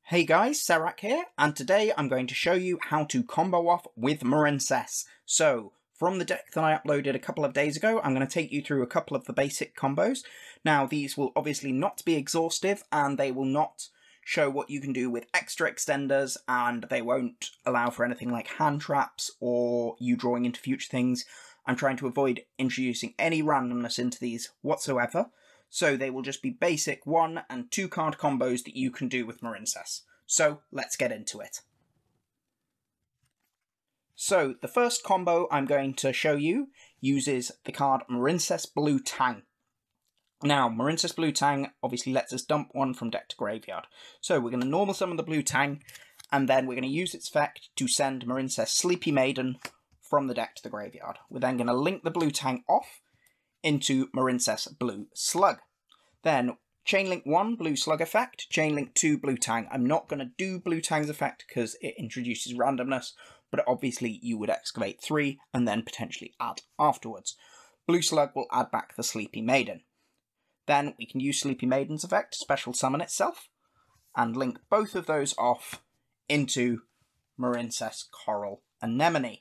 Hey guys, Serac here, and today I'm going to show you how to combo off with MARINCESS. So, from the deck that I uploaded a couple of days ago, I'm going to take you through a couple of the basic combos. Now, these will obviously not be exhaustive, and they will not show what you can do with extra extenders, and they won't allow for anything like hand traps or you drawing into future things. I'm trying to avoid introducing any randomness into these whatsoever. So they will just be basic 1 and 2 card combos that you can do with MARINCESS. So let's get into it. So the first combo I'm going to show you uses the card MARINCESS Blue Tang. Now, MARINCESS Blue Tang obviously lets us dump one from deck to graveyard. So we're going to normal summon the Blue Tang, and then we're going to use its effect to send MARINCESS Sleepy Maiden from the deck to the graveyard. We're then going to link the Blue Tang off into MARINCESS Blue Slug. Then Chainlink 1 Blue Slug effect, Chainlink 2 Blue Tang. I'm not going to do Blue Tang's effect because it introduces randomness, but obviously you would excavate 3 and then potentially add afterwards. Blue Slug will add back the Sleepy Maiden. Then we can use Sleepy Maiden's effect to special summon itself and link both of those off into MARINCESS Coral Anemone.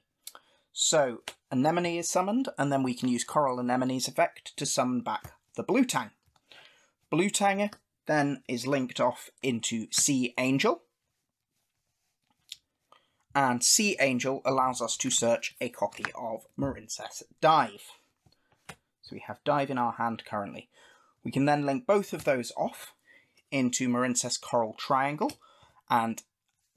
So Anemone is summoned, and then we can use Coral Anemone's effect to summon back the Blue Tang. Blue Tang then is linked off into Sea Angel, and Sea Angel allows us to search a copy of MARINCESS Dive. So we have Dive in our hand currently. We can then link both of those off into MARINCESS Coral Triangle, and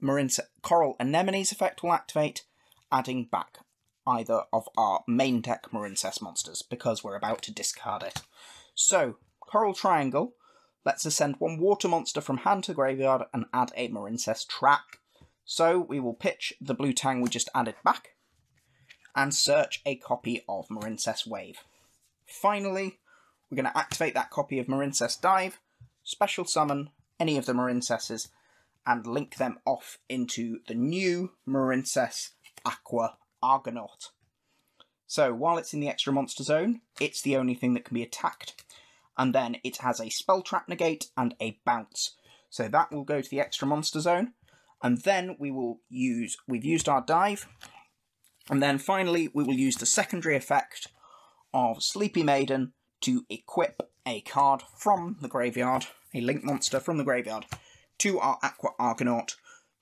MARINCESS Coral Anemone's effect will activate, adding back either of our main deck MARINCESS monsters, because we're about to discard it. So, Coral Triangle lets us send one water monster from hand to graveyard and add a MARINCESS trap. So, we will pitch the Blue Tang we just added back, and search a copy of MARINCESS Wave. Finally, we're going to activate that copy of MARINCESS Dive, special summon any of the MARINCESSes, and link them off into the new MARINCESS Aqua Argonaut. So while it's in the extra monster zone, it's the only thing that can be attacked, and then it has a spell trap negate and a bounce. So that will go to the extra monster zone, and then we've used our dive, and then finally we will use the secondary effect of Sleepy Maiden to equip a card from the graveyard, a link monster from the graveyard, to our Aqua Argonaut,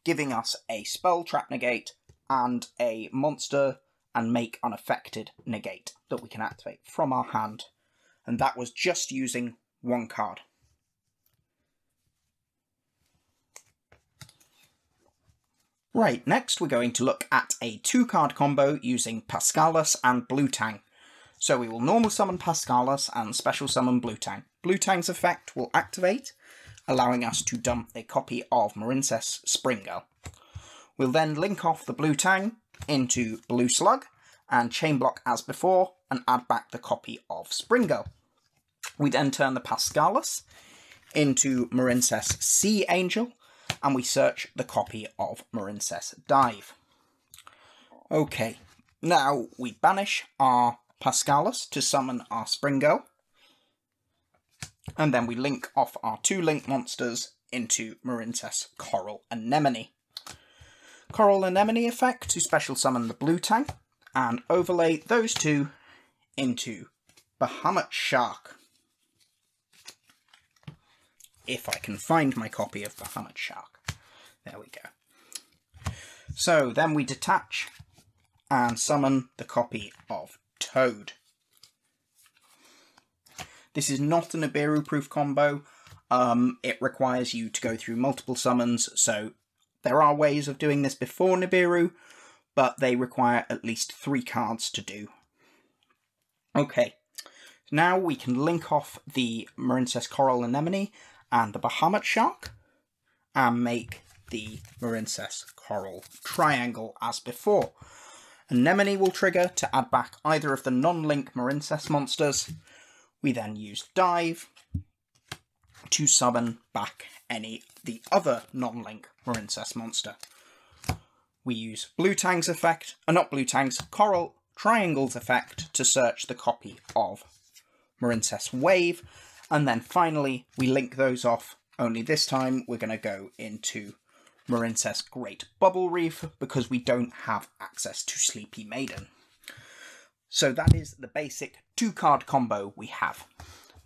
giving us a spell trap negate and a monster and make unaffected negate that we can activate from our hand. And that was just using 1 card. Right, next we're going to look at a 2-card combo using Pascalis and Blue Tang. So we will normal summon Pascalis and special summon Blue Tang. Blue Tang's effect will activate, allowing us to dump a copy of MARINCESS Spring Girl. We'll then link off the Blue Tang into Blue Slug and chain block as before and add back the copy of Spring Girl. We then turn the Pascalis into MARINCESS Sea Angel and we search the copy of MARINCESS Dive. Okay, now we banish our Pascalis to summon our Spring Girl, and then we link off our 2 link monsters into MARINCESS Coral Anemone. Coral Anemone effect to special summon the Blue Tang, and overlay those 2 into Bahamut Shark. If I can find my copy of Bahamut Shark. There we go. So then we detach and summon the copy of Toad. This is not a Nibiru-proof combo. It requires you to go through multiple summons, so there are ways of doing this before Nibiru, but they require at least 3 cards to do. Okay, now we can link off the MARINCESS Coral Anemone and the Bahamut Shark, and make the MARINCESS Coral Triangle as before. Anemone will trigger to add back either of the non-link MARINCESS monsters. We then use Dive to summon back the other non-link MARINCESS monster. We use Blue Tang's effect, not Blue Tang's, Coral Triangle's effect to search the copy of MARINCESS Wave, and then finally we link those off only this time we're going to go into MARINCESS Great Bubble Reef because we don't have access to Sleepy Maiden. So that is the basic 2-card combo we have.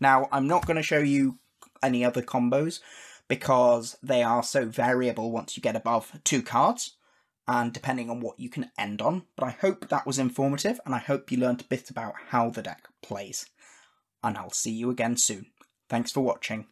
Now, I'm not going to show you any other combos because they are so variable once you get above 2 cards, and depending on what you can end on. But I hope that was informative, and I hope you learned a bit about how the deck plays. And I'll see you again soon. Thanks for watching.